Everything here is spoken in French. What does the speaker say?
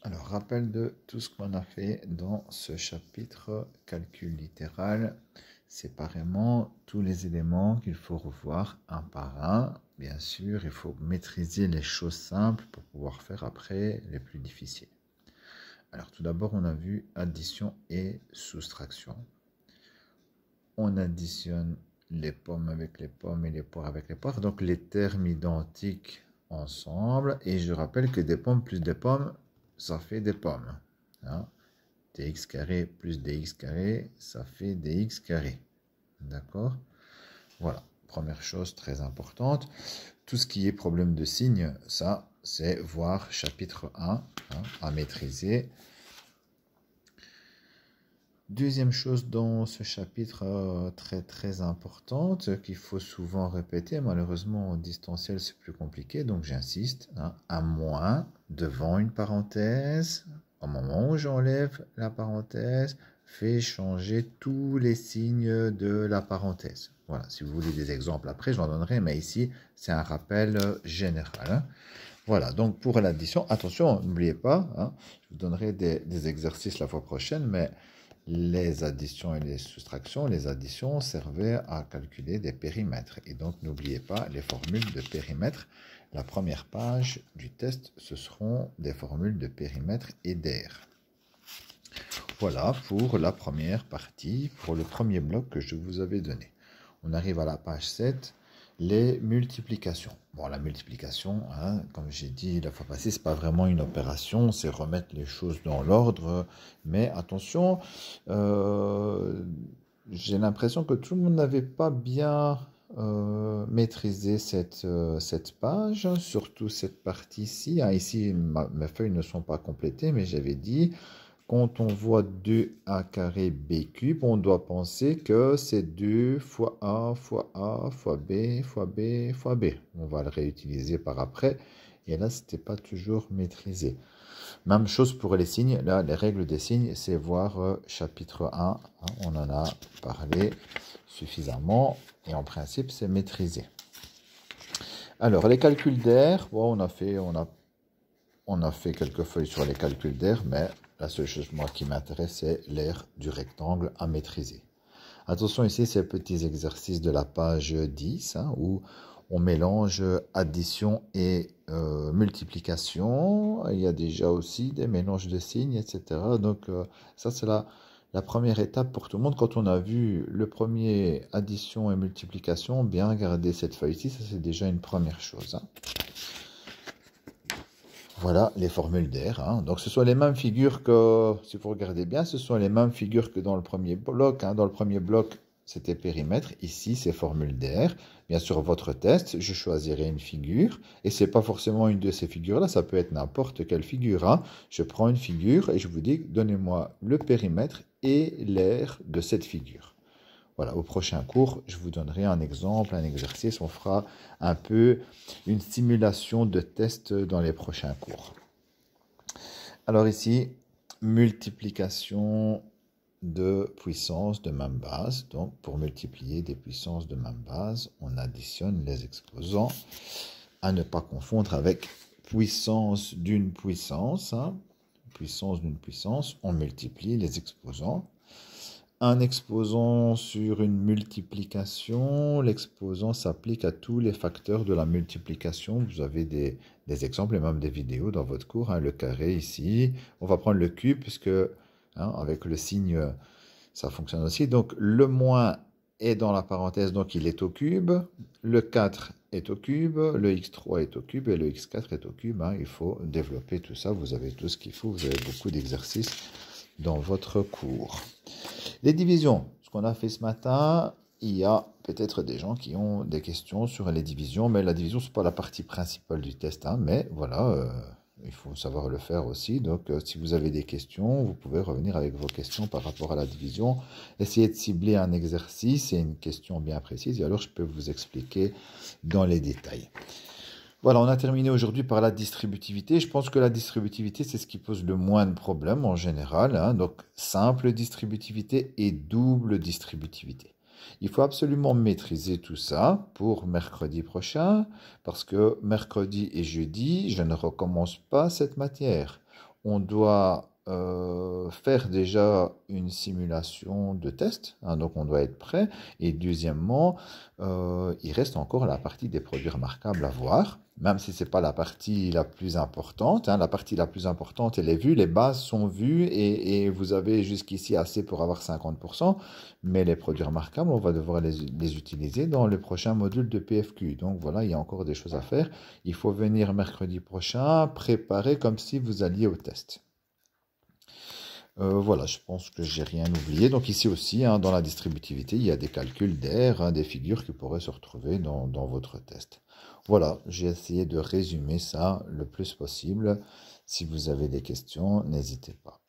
Alors, rappel de tout ce qu'on a fait dans ce chapitre calcul littéral, séparément tous les éléments qu'il faut revoir un par un. Bien sûr, il faut maîtriser les choses simples pour pouvoir faire après les plus difficiles. Alors, tout d'abord, on a vu addition et soustraction. On additionne les pommes avec les pommes et les poires avec les poires, donc les termes identiques ensemble. Et je rappelle que des pommes plus des pommes, ça fait des pommes. Hein? Dx carré plus dx carré, ça fait dx carré. D'accord? Voilà, première chose très importante. Tout ce qui est problème de signes, ça, c'est voir chapitre 1 hein, à maîtriser. Deuxième chose dans ce chapitre très importante qu'il faut souvent répéter, malheureusement en distanciel c'est plus compliqué, donc j'insiste, hein, un moins devant une parenthèse, au moment où j'enlève la parenthèse, fait changer tous les signes de la parenthèse. Voilà, si vous voulez des exemples après, j'en donnerai, mais ici c'est un rappel général. Hein. Voilà, donc pour l'addition, attention, n'oubliez pas, hein, je vous donnerai des exercices la fois prochaine, mais les additions et les soustractions, les additions servaient à calculer des périmètres. Et donc, n'oubliez pas les formules de périmètre. La première page du test, ce seront des formules de périmètre et d'air. Voilà pour la première partie, pour le premier bloc que je vous avais donné. On arrive à la page 7. Les multiplications. Bon, la multiplication, hein, comme j'ai dit la fois passée, c'est pas vraiment une opération, c'est remettre les choses dans l'ordre. Mais attention, j'ai l'impression que tout le monde n'avait pas bien maîtrisé cette page, surtout cette partie-ci. Hein, ici, mes feuilles ne sont pas complétées, mais j'avais dit... Quand on voit 2a carré b cube, on doit penser que c'est 2 fois a fois b fois b fois b. On va le réutiliser par après. Et là, ce n'était pas toujours maîtrisé. Même chose pour les signes. Là, les règles des signes, c'est voir chapitre 1. Hein, on en a parlé suffisamment. Et en principe, c'est maîtrisé. Alors, les calculs d'air. Bon, on a fait quelques feuilles sur les calculs d'air, mais la seule chose moi qui m'intéresse, c'est l'aire du rectangle à maîtriser. Attention ici, ces petits exercices de la page 10, hein, où on mélange addition et multiplication. Il y a déjà aussi des mélanges de signes, etc. Donc ça, c'est la première étape pour tout le monde. Quand on a vu le premier addition et multiplication, bien garder cette feuille-ci, ça c'est déjà une première chose. Hein. Voilà les formules d'air. Hein. Donc, ce sont les mêmes figures que, si vous regardez bien, ce sont les mêmes figures que dans le premier bloc. Hein. Dans le premier bloc, c'était périmètre. Ici, c'est formule d'air. Bien sûr, votre test, je choisirai une figure. Et ce n'est pas forcément une de ces figures-là. Ça peut être n'importe quelle figure. Hein. Je prends une figure et je vous dis, donnez-moi le périmètre et l'air de cette figure. Voilà, au prochain cours, je vous donnerai un exemple, un exercice. On fera un peu une simulation de test dans les prochains cours. Alors ici, multiplication de puissances de même base. Donc, pour multiplier des puissances de même base, on additionne les exposants. À ne pas confondre avec puissance d'une puissance. Hein. Puissance d'une puissance, on multiplie les exposants. Un exposant sur une multiplication, l'exposant s'applique à tous les facteurs de la multiplication. Vous avez des exemples et même des vidéos dans votre cours. Hein, le carré ici, on va prendre le cube puisque hein, avec le signe, ça fonctionne aussi. Donc le moins est dans la parenthèse, donc il est au cube. Le 4 est au cube, le x3 est au cube et le x4 est au cube. Hein, il faut développer tout ça. Vous avez tout ce qu'il faut. Vous avez beaucoup d'exercices dans votre cours. Les divisions, ce qu'on a fait ce matin, il y a peut-être des gens qui ont des questions sur les divisions, mais la division, ce n'est pas la partie principale du test, hein, mais voilà, il faut savoir le faire aussi. Donc, si vous avez des questions, vous pouvez revenir avec vos questions par rapport à la division. Essayez de cibler un exercice et une question bien précise, et alors je peux vous expliquer dans les détails. Voilà, on a terminé aujourd'hui par la distributivité. Je pense que la distributivité, c'est ce qui pose le moins de problèmes en général. Hein. Donc, simple distributivité et double distributivité. Il faut absolument maîtriser tout ça pour mercredi prochain, parce que mercredi et jeudi, je ne recommence pas cette matière. on doit faire déjà une simulation de test, hein, donc on doit être prêt. Et deuxièmement, il reste encore la partie des produits remarquables à voir, même si ce n'est pas la partie la plus importante. Hein, la partie la plus importante, elle est vue, les bases sont vues et vous avez jusqu'ici assez pour avoir 50%. Mais les produits remarquables, on va devoir les utiliser dans le prochain module de PFQ. Donc voilà, il y a encore des choses à faire. Il faut venir mercredi prochain, préparer comme si vous alliez au test. Voilà, je pense que j'ai rien oublié. Donc ici aussi, hein, dans la distributivité, il y a des calculs d'air, hein, des figures qui pourraient se retrouver dans votre test. Voilà, j'ai essayé de résumer ça le plus possible. Si vous avez des questions, n'hésitez pas.